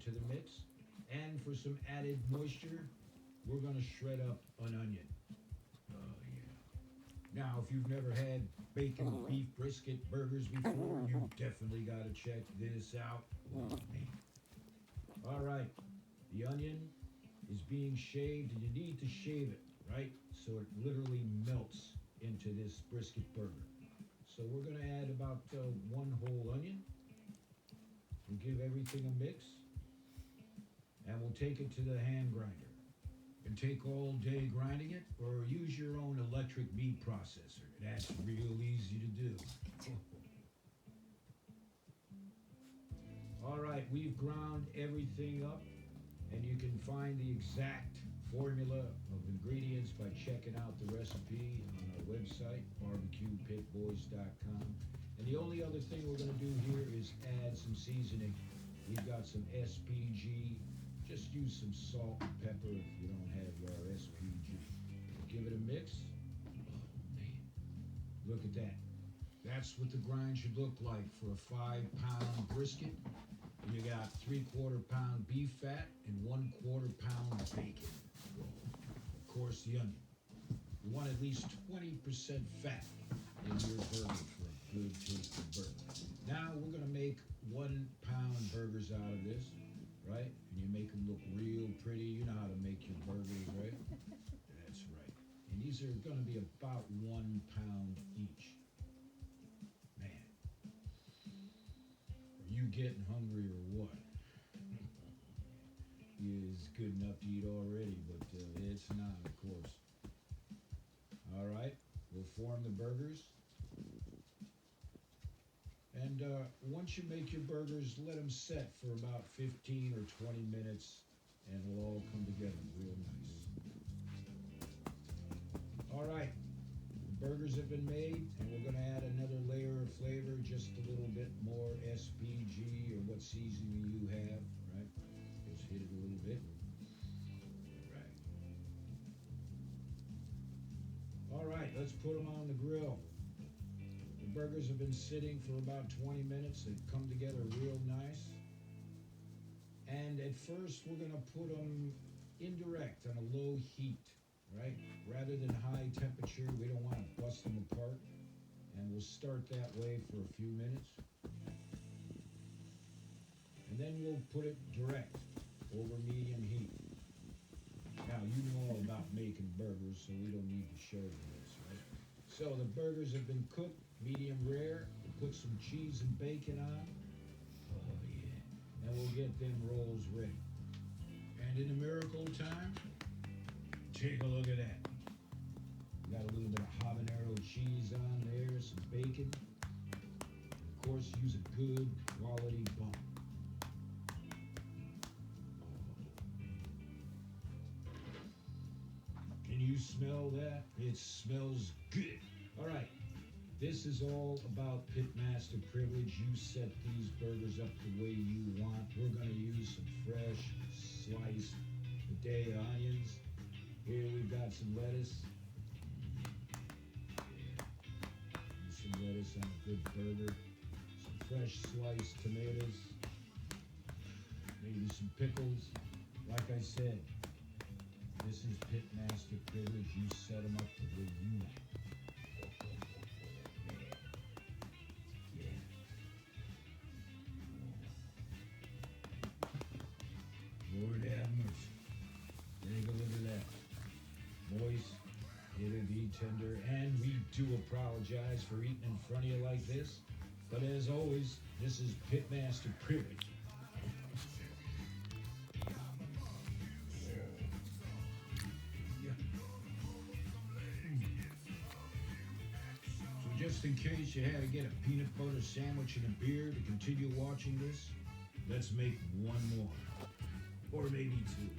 to the mix. And for some added moisture, we're going to shred up an onion. Oh, yeah. Now, if you've never had bacon, beef, brisket, burgers before, you definitely got to check this out. Oh, man. All right. The onion is being shaved, and you need to shave it, right? So it literally melts into this brisket burger. So we're going to add about one whole onion. We'll give everything a mix. And we'll take it to the hand grinder. You can take all day grinding it, or use your own electric meat processor. That's real easy to do. All right, we've ground everything up, and you can find the exact formula of ingredients by checking out the recipe on our website, barbecuepitboys.com. And the only other thing we're going to do here is add some seasoning. We've got some SPG. Just use some salt and pepper if you don't have your SPG. Give it a mix. Oh, man. Look at that. That's what the grind should look like for a 5-pound brisket. And you got 3/4 pound beef fat and 1/4 pound bacon. Of course, the onion. You want at least 20% fat in your burger for a good tasting burger. Now we're going to make 1-pound burgers out of this, right? And you make them look real pretty. You know how to make your burgers, right? That's right. And these are going to be about 1 pound each. Man, are you getting hungry or what? It's good enough to eat already, but it's not, of course. All right, we'll form the burgers. And once you make your burgers, let them set for about 15 or 20 minutes, and it'll all come together real nice. All right, the burgers have been made, and we're going to add another layer of flavor, just a little bit more SPG or what seasoning you have, right? Just hit it a little bit. All right, let's put them on the grill. The burgers have been sitting for about 20 minutes. They've come together real nice. And at first, we're going to put them indirect on a low heat, right? Rather than high temperature, we don't want to bust them apart. And we'll start that way for a few minutes. And then we'll put it direct over medium heat. Now, you know all about making burgers, so we don't need to show you this, right? So the burgers have been cooked, medium rare. We'll put some cheese and bacon on. Oh, yeah. And we'll get them rolls ready. And in the miracle time, take a look at that. We got a little bit of habanero cheese on there, some bacon. And of course, use a good quality bun. Can you smell that? It smells good. All right. This is all about pitmaster privilege. You set these burgers up the way you want. We're going to use some fresh sliced potato onions. Here we've got some lettuce. Some lettuce on a good burger. Some fresh sliced tomatoes. Maybe some pickles. Like I said, this is pitmaster privilege. You set them up the way you like. Lord have mercy. Take a look at that. Moist, it'll be tender, and we do apologize for eating in front of you like this. But as always, this is pitmaster privilege. So just in case you had to get a peanut butter sandwich and a beer to continue watching this, let's make one more. Or maybe two.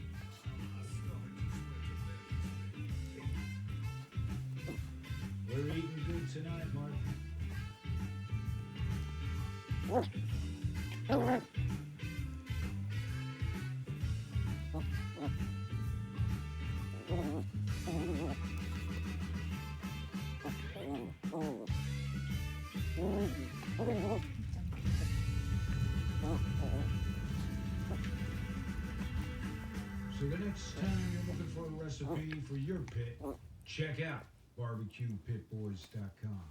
We're eating good tonight, Mark. So the next time you're looking for a recipe for your pit, check out barbecuepitboys.com.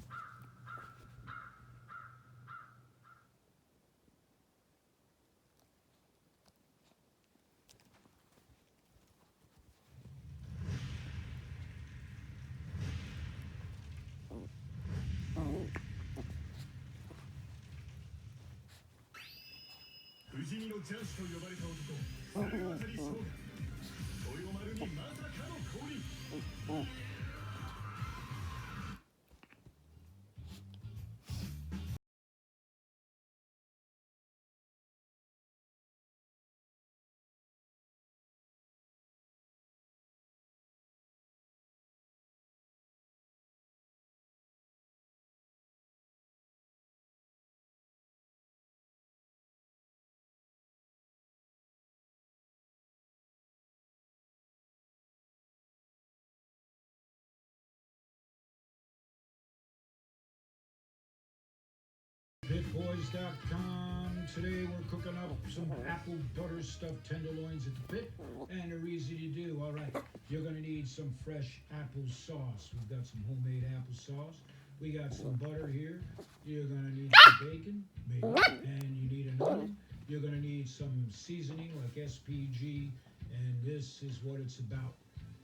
Pitboys.com. Today we're cooking up some apple butter stuffed tenderloins at the pit, and they're easy to do. All right, you're going to need some fresh apple sauce. We've got some homemade apple sauce. We got some butter here. You're going to need some bacon, maybe, and you need an onion. You're going to need some seasoning like SPG, and this is what it's about.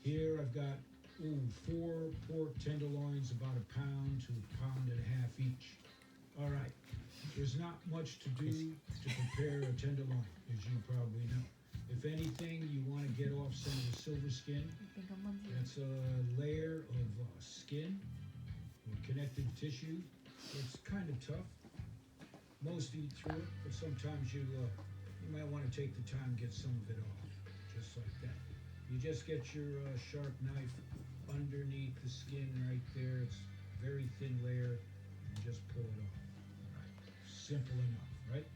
Here I've got 4 pork tenderloins, about a pound to a pound and a half each. All right, there's not much to do to prepare a tenderloin, as you probably know. If anything, you want to get off some of the silver skin. That's a layer of skin or connective tissue. It's kind of tough. Most eat through it, but sometimes you might want to take the time and get some of it off, just like that. You just get your sharp knife underneath the skin right there. It's a very thin layer, and just pull it off. Simple enough, right?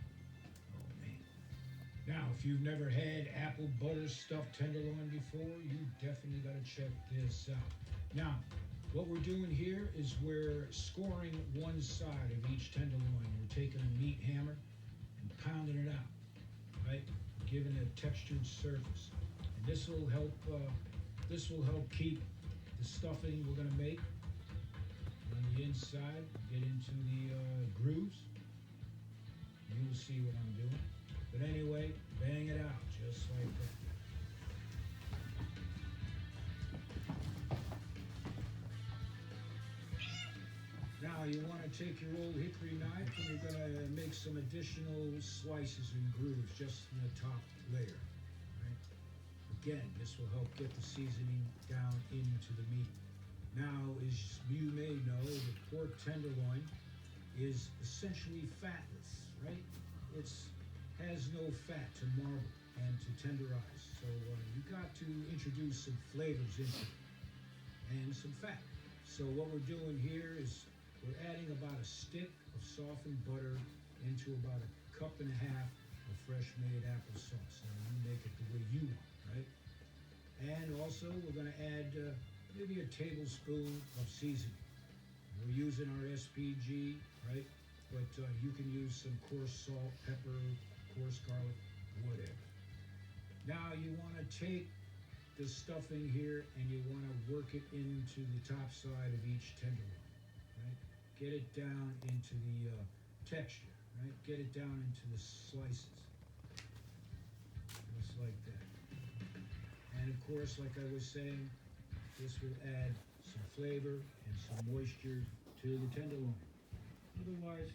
Oh, man. Now, if you've never had apple butter stuffed tenderloin before, you definitely got to check this out. Now, what we're doing here is we're scoring one side of each tenderloin. We're taking a meat hammer and pounding it out, right? Giving it a textured surface. And this will help keep the stuffing we're going to make on the inside, get into the grooves. You'll see what I'm doing. But anyway, bang it out just like that. Now you want to take your old hickory knife and you're going to make some additional slices and grooves just in the top layer. Right? Again, this will help get the seasoning down into the meat. Now, as you may know, the pork tenderloin is essentially fatless, right? It has no fat to marble and to tenderize. So you got to introduce some flavors into it and some fat. So what we're doing here is we're adding about a stick of softened butter into about a cup and a half of fresh made applesauce. Now you make it the way you want, right? And also we're going to add maybe a tablespoon of seasoning. We're using our SPG, right? But you can use some coarse salt, pepper, coarse garlic, whatever. Now you want to take the stuffing here and you want to work it into the top side of each tenderloin, right? Get it down into the texture, right? Get it down into the slices, just like that. And of course, like I was saying, this will add some flavor and some moisture to the tenderloin. Otherwise,